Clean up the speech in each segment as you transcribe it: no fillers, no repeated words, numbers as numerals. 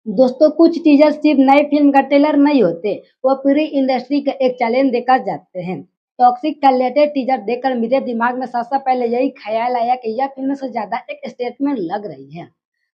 दोस्तों, कुछ टीजर सिर्फ नए फिल्म का ट्रेलर नहीं होते, वो पूरी इंडस्ट्री का एक चैलेंज देकर जाते हैं। टॉक्सिक का लेटेस्ट टीजर देखकर मेरे दिमाग में सबसे पहले यही ख्याल आया कि यह फिल्म से ज्यादा एक स्टेटमेंट लग रही है।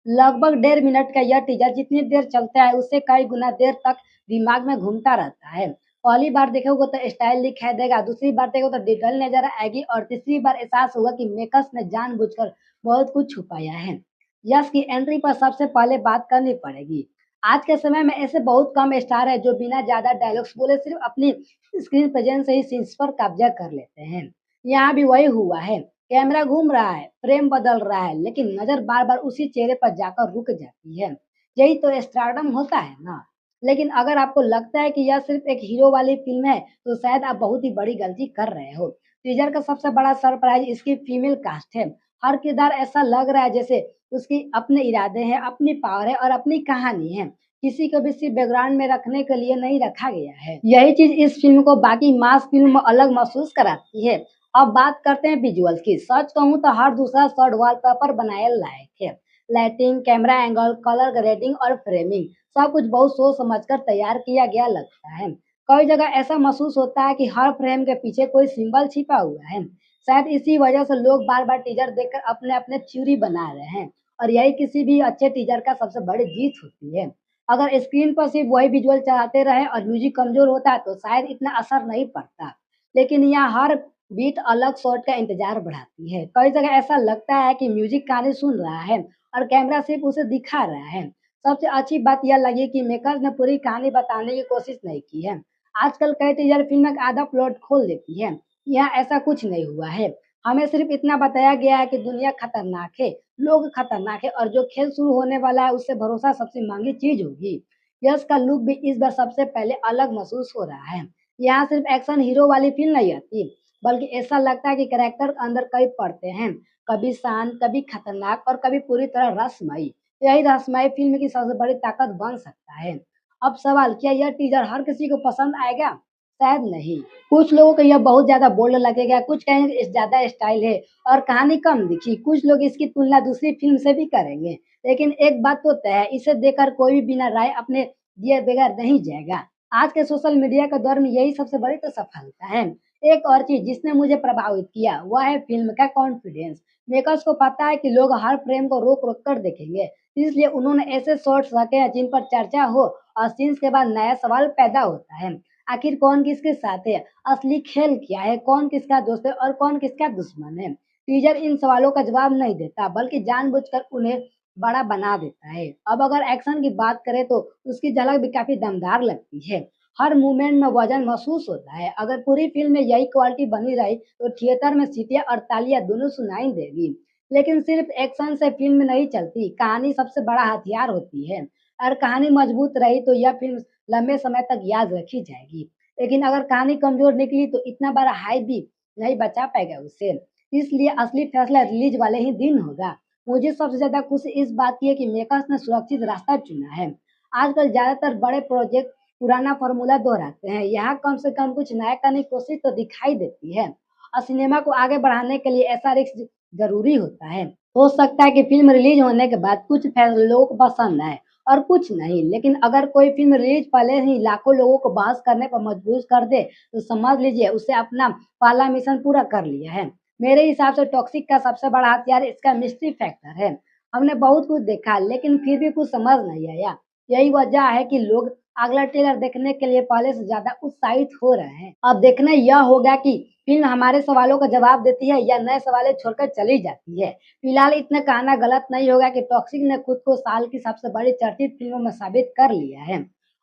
लगभग 1.5 मिनट का यह टीजर जितनी देर चलता है उससे कई गुना देर तक दिमाग में घूमता रहता है। पहली बार देखोगे तो स्टाइल दिखाई देगा, दूसरी बार देखोगे तो डिटेल नजर आएगी और तीसरी बार एहसास होगा कि मेकर्स ने जानबूझकर बहुत कुछ छुपाया है। यश की एंट्री पर सबसे पहले बात करनी पड़ेगी। आज के समय में ऐसे बहुत कम स्टार हैं जो बिना ज़्यादा डायलॉग्स बोले सिर्फ अपनी स्क्रीन प्रेजेंस से ही सीन्स पर कब्जा कर लेते हैं। यहाँ भी वही हुआ है। कैमरा घूम रहा है, फ्रेम बदल रहा है, लेकिन नज़र बार-बार उसी चेहरे पर जाकर रुक जाती है। यही तो स्टारडम होता है ना। लेकिन अगर आपको लगता है कि यह सिर्फ एक हीरो वाली फ़िल्म है, तो शायद आप बहुत ही बड़ी गलती कर रहे हो। टीज़र का सबसे बड़ा सरप्राइज़ इसकी फीमेल कास्ट है। हर किरदार ऐसा लग रहा है जैसे उसकी अपने इरादे हैं, अपनी पावर है और अपनी कहानी है। किसी को भी सिर्फ बैकग्राउंड में रखने के लिए नहीं रखा गया है। यही चीज़ इस फ़िल्म को बाकी मास फ़िल्म में अलग महसूस कराती है। अब बात करते हैं विजुअल्स की। सच कहूँ तो हर दूसरा शॉट वॉलपेपर बनाए लायक है। Lighting, camera angle, colour grading और फ्रेमिंग सब कुछ बहुत सोच समझकर तैयार किया गया लगता है। कई जगह ऐसा महसूस होता है कि हर फ्रेम के पीछे कोई सिंबल छिपा हुआ है। शायद इसी वजह से लोग बार-बार टीज़र देखकर अपने-अपने थ्योरी बना रहे हैं और यही किसी भी अच्छे टीज़र का सबसे बड़ी जीत होती है। अगर स्क्रीन पर सिर्फ वही विजुअल चलाते रहे और म्यूजिक कमजोर होता है तो शायद इतना असर नहीं पड़ता। लेकिन यहाँ हर बीट अलग शॉट का इंतजार बढ़ाती है। कई जगह ऐसा लगता है कि म्यूजिक कहानी सुन रहा है और कैमरा सिर्फ उसे दिखा रहा है। सबसे अच्छी बात यह लगी कि मेकर्स ने पूरी कहानी बताने की कोशिश नहीं की है। आजकल कई टीजर फिल्म का आधा प्लॉट खोल देती है। यहाँ ऐसा कुछ नहीं हुआ है। हमें सिर्फ इतना बताया गया है कि दुनिया खतरनाक है, लोग खतरनाक है और जो खेल शुरू होने वाला है उससे भरोसा सबसे महंगी चीज होगी। यश का लुक भी इस बार सबसे पहले अलग महसूस हो रहा है। यहाँ सिर्फ एक्शन हीरो वाली फील नहीं आती, बल्कि ऐसा लगता है कि कैरेक्टर अंदर कई पड़ते हैं, कभी शांत, कभी खतरनाक और कभी पूरी तरह रहस्यमयी। यही रहस्यमयी फिल्म की सबसे बड़ी ताकत बन सकता है। अब सवाल, क्या यह टीजर हर किसी को पसंद आएगा? शायद नहीं। कुछ लोगों को यह बहुत ज़्यादा बोल्ड लगेगा, कुछ कहेंगे इस ज़्यादा स्टाइल है और कहानी कम दिखी, कुछ लोग इसकी तुलना दूसरी फ़िल्म से भी करेंगे। लेकिन एक बात तो तय है, इसे देखकर कोई भी बिना राय अपने दिए बगैर नहीं जाएगा। आज के सोशल मीडिया के दौर में यही सबसे बड़ी तो सफलता है। एक और चीज़ जिसने मुझे प्रभावित किया, वह है फ़िल्म का कॉन्फिडेंस। मेकर्स को पता है कि लोग हर फ्रेम को रोक-रोक कर देखेंगे, इसलिए उन्होंने ऐसे शॉट्स रखे हैं जिन पर चर्चा हो और सीन्स के बाद नया सवाल पैदा होता है। आखिर कौन किसके साथ है? असली खेल क्या है? कौन किसका दोस्त है और कौन किसका दुश्मन है? टीज़र इन सवालों का जवाब नहीं देता, बल्कि जानबूझकर उन्हें बड़ा बना देता है। अब अगर एक्शन की बात करें तो उसकी झलक भी काफ़ी दमदार लगती है। हर मूवमेंट में वज़न महसूस होता है। अगर पूरी फ़िल्म में यही क्वालिटी बनी रही तो थिएटर में सीटियाँ और तालियाँ दोनों सुनाई देगी। लेकिन सिर्फ़ एक्शन से फ़िल्म नहीं चलती, कहानी सबसे बड़ा हथियार होती है। अगर कहानी मज़बूत रही तो यह फ़िल्म लंबे समय तक याद रखी जाएगी। लेकिन अगर कहानी कमज़ोर निकली तो इतना बड़ा हाइप भी नहीं बचा पाएगा उसे। इसलिए असली फैसला रिलीज़ वाले ही दिन होगा। मुझे सबसे ज़्यादा खुशी इस बात की है कि मेकर्स ने सुरक्षित रास्ता चुना है। आजकल ज़्यादातर बड़े प्रोजेक्ट पुराना फ़ॉर्मूला दोहराते हैं। यहाँ कम से कम कुछ नया करने की कोशिश तो दिखाई देती है और सिनेमा को आगे बढ़ाने के लिए ऐसा रिस्क ज़रूरी होता है। हो सकता है कि फ़िल्म रिलीज़ होने के बाद कुछ फैसले लोगों को पसंद आए और कुछ नहीं। लेकिन अगर कोई फ़िल्म रिलीज़ पहले ही लाखों लोगों को बहस करने पर मजबूर कर दे, तो समझ लीजिए उसने अपना पहला मिशन पूरा कर लिया है। मेरे हिसाब से टॉक्सिक का सबसे बड़ा हथियार इसका मिस्ट्री फैक्टर है। हमने बहुत कुछ देखा लेकिन फिर भी कुछ समझ नहीं आया। यही वजह है कि लोग अगला ट्रेलर देखने के लिए पहले से ज़्यादा उत्साहित हो रहे हैं। अब देखना यह होगा कि फ़िल्म हमारे सवालों का जवाब देती है या नए सवालें छोड़कर चली जाती है। फिलहाल इतना कहना गलत नहीं होगा कि टॉक्सिक ने खुद को साल की सबसे बड़ी चर्चित फ़िल्मों में साबित कर लिया है।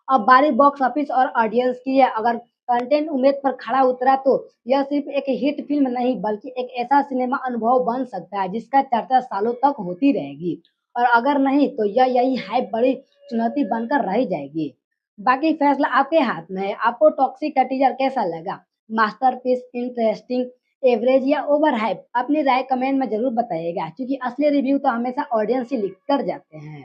अब बारी बॉक्स ऑफिस और ऑडियंस की है। अगर कंटेंट उम्मीद पर खरा उतरा तो यह सिर्फ एक हिट फ़िल्म नहीं बल्कि एक ऐसा सिनेमा अनुभव बन सकता है जिसका चर्चा सालों तक होती रहेगी। और अगर नहीं तो यही हाइप बड़ी चुनौती बनकर रह जाएगी। बाकी फैसला आपके हाथ में है। आपको टॉक्सिक का टीज़र कैसा लगा? मास्टरपीस, इंटरेस्टिंग, एवरेज या ओवर हाइप? अपनी राय कमेंट में ज़रूर बताइएगा क्योंकि असली रिव्यू तो हमेशा ऑडियंस ही लिख कर जाते हैं।